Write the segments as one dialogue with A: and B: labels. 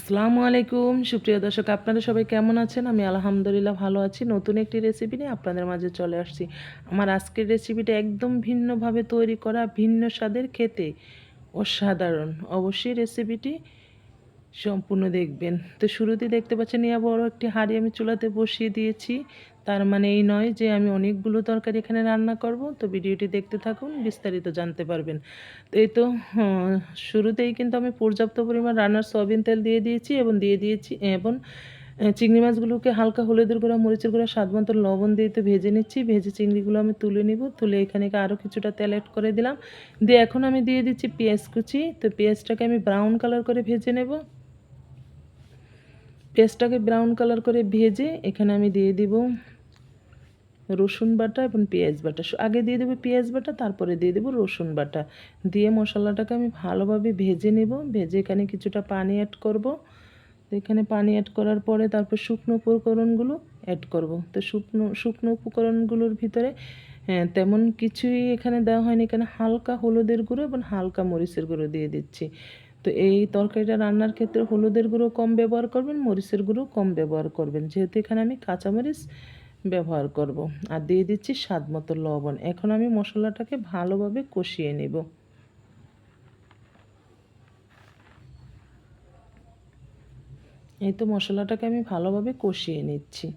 A: আসসালামু আলাইকুম সুপ্রিয় দর্শক, আপনারা সবাই কেমন আছেন? আমি আলহামদুলিল্লাহ ভালো আছি। নতুন একটি রেসিপি নিয়ে আপনাদের মাঝে চলে আসছি। আমার আজকের রেসিপিটা একদম ভিন্নভাবে তৈরি করা, ভিন্ন স্বাদের, খেতে অসাধারণ। অবশ্যই রেসিপিটি সম্পূর্ণ দেখবেন। তো শুরুতেই দেখতে পাচ্ছেন বড় একটি হাঁড়ি আমি চুলাতে বসিয়ে দিয়েছি। তার মানে এই নয় যে আমি অনেকগুলো তরকারি এখানে রান্না করব। তো ভিডিওটি দেখতে থাকুন, বিস্তারিত জানতে পারবেন। তো এই তো শুরুতেই কিন্তু আমি পর্যাপ্ত পরিমাণ রান্নার সয়াবিন তেল দিয়ে দিয়েছি এবং চিংড়ি মাছগুলোকে হালকা হলুদের গুঁড়া, মরিচের গুঁড়া, স্বাদ মতো লবণ দিয়ে তো ভেজে নিচ্ছি। ভেজে চিংড়িগুলো আমি তুলে নিব। তুলে এখানে আরও কিছুটা তেল অ্যাড করে দিলাম। দিয়ে এখন আমি দিয়ে দিচ্ছি পেঁয়াজ কুচি। তো পেঁয়াজটাকে আমি ব্রাউন কালার করে ভেজে নেব। পেঁয়াজটাকে ব্রাউন কালার করে ভেজে এখানে আমি দিয়ে দিব রসুন বাটা এবং পেঁয়াজ বাটা। আগে দিয়ে দেবো পেঁয়াজ বাটা, তারপরে দিয়ে দেবো রসুন বাটা। দিয়ে মশলাটাকে আমি ভালোভাবে ভেজে নেব। ভেজে এখানে কিছুটা পানি অ্যাড করব। তো এখানে পানি অ্যাড করার পরে তারপর শুকনো উপকরণগুলো অ্যাড করব। তো শুকনো উপকরণগুলোর ভিতরে তেমন কিছুই এখানে দেওয়া হয়নি। এখানে হালকা হলুদের গুঁড়ো এবং হালকা মরিচের গুঁড়ো দিয়ে দিচ্ছি। তো এই তরকারিটা রান্নার ক্ষেত্রে হলুদের গুঁড়ো কম ব্যবহার করবেন, মরিচের গুঁড়ো কম ব্যবহার করবেন, যেহেতু এখানে আমি কাঁচামরিচ ব্যবহার করব। আর দিয়ে দিচ্ছি স্বাদ মতো লবণ। এখন আমি মশলাটাকে ভালোভাবে কষিয়ে নেব। এই তো মশলাটাকে আমি ভালোভাবে কষিয়ে নিচ্ছি।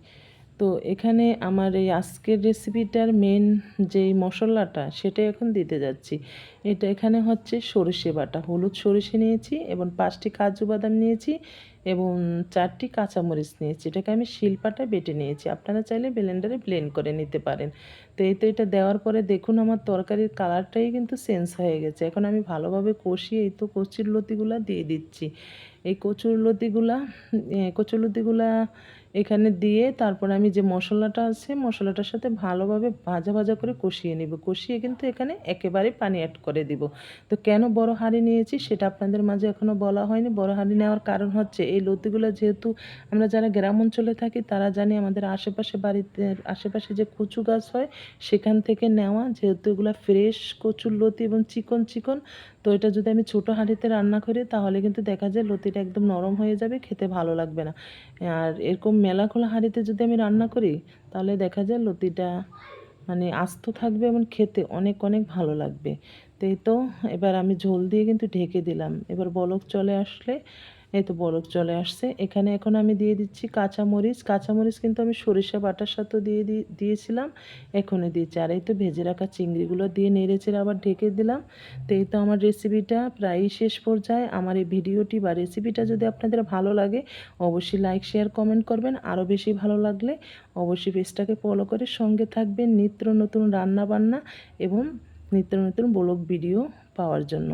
A: তো এখানে আমার এই আজকের রেসিপিটার মেন যেই মশলাটা সেটা এখন দিতে যাচ্ছি। এটা এখানে হচ্ছে সরষে বাটা, হলুদ সরষে নিয়েছি এবং 5টি কাজু বাদাম নিয়েছি এবং 4টি কাঁচামরিচ নিয়েছি। এটাকে আমি শিলপাটায় বেটে নিয়েছি। আপনারা চাইলে ব্লেন্ডারে ব্লেন্ড করে নিতে পারেন। তো এই তো এটা দেওয়ার পরে দেখুন আমার তরকারির কালারটাই কিন্তু চেঞ্জ হয়ে গেছে। এখন আমি ভালোভাবে কষিয়ে এই তো কচুর লতিগুলা দিয়ে দিচ্ছি। এই কচুরলতিগুলা এখানে দিয়ে তারপর আমি যে মশলাটা আছে মশলাটার সাথে ভালোভাবে ভাজা ভাজা করে কষিয়ে নেব। কষিয়ে কিন্তু এখানে একেবারে পানি অ্যাড করে দিব। তো কেন বড় হাঁড়ি নিয়েছি সেটা আপনাদের মাঝে এখনও বলা হয়নি। বড় হাঁড়ি নেওয়ার কারণ হচ্ছে এই লতিগুলো যেহেতু আমরা যারা গ্রাম অঞ্চলে থাকি তারা জানি আমাদের আশেপাশে যে কচু গাছ হয় সেখান থেকে নেওয়া, যেহেতু এগুলো ফ্রেশ কচুর লতি এবং চিকন চিকন। তো এটা যদি আমি ছোটো হাঁড়িতে রান্না করি তাহলে কিন্তু দেখা যায় লতিটা একদম নরম হয়ে যাবে, খেতে ভালো লাগবে না। আর এরকম মেলা খোলা হাঁড়িতে যদি আমি রান্না করি তাহলে দেখা যায় লতিটা মানে আস্ত থাকবে এবং খেতে অনেক অনেক ভালো লাগবে। তো এই তো এবার আমি ঝোল দিয়ে কিন্তু ঢেকে দিলাম। এবার বলক চলে আসলে এই তো বলক চলে আসছে। এখানে এখন আমি দিয়ে দিচ্ছি কাঁচামরিচ কিন্তু আমি সরিষা বাটার সাথে দিয়েছিলাম, এখনই দিয়েছি। আর এই তো ভেজে রাখা চিংড়িগুলো দিয়ে নেড়েচেড়ে আবার ঢেকে দিলাম। তো এই তো আমার রেসিপিটা প্রায়ই শেষ পর্যায়ে। আমার এই ভিডিওটি বা রেসিপিটা যদি আপনাদের ভালো লাগে অবশ্যই লাইক শেয়ার কমেন্ট করবেন। আরও বেশি ভালো লাগলে অবশ্যই পেজটাকে ফলো করে সঙ্গে থাকবেন নিত্য নতুন রান্না বান্না এবং নিত্য নতুন ব্লগ ভিডিও পাওয়ার জন্য।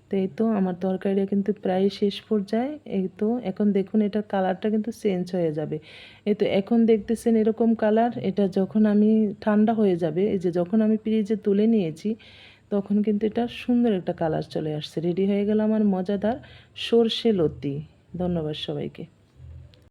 A: তো এই তো আমার তরকারিটা কিন্তু প্রায় শেষ পর্যায়ে। এই তো এখন দেখুন এটার কালারটা কিন্তু চেঞ্জ হয়ে যাবে। এই তো এখন দেখতেছেন এরকম কালার। এটা যখন আমি ঠান্ডা হয়ে যাবে, এই যে যখন আমি ফ্রিজে তুলে নিয়েছি তখন কিন্তু এটা সুন্দর একটা কালার চলে আসছে। রেডি হয়ে গেল আমার মজাদার সরষে লতি। ধন্যবাদ সবাইকে।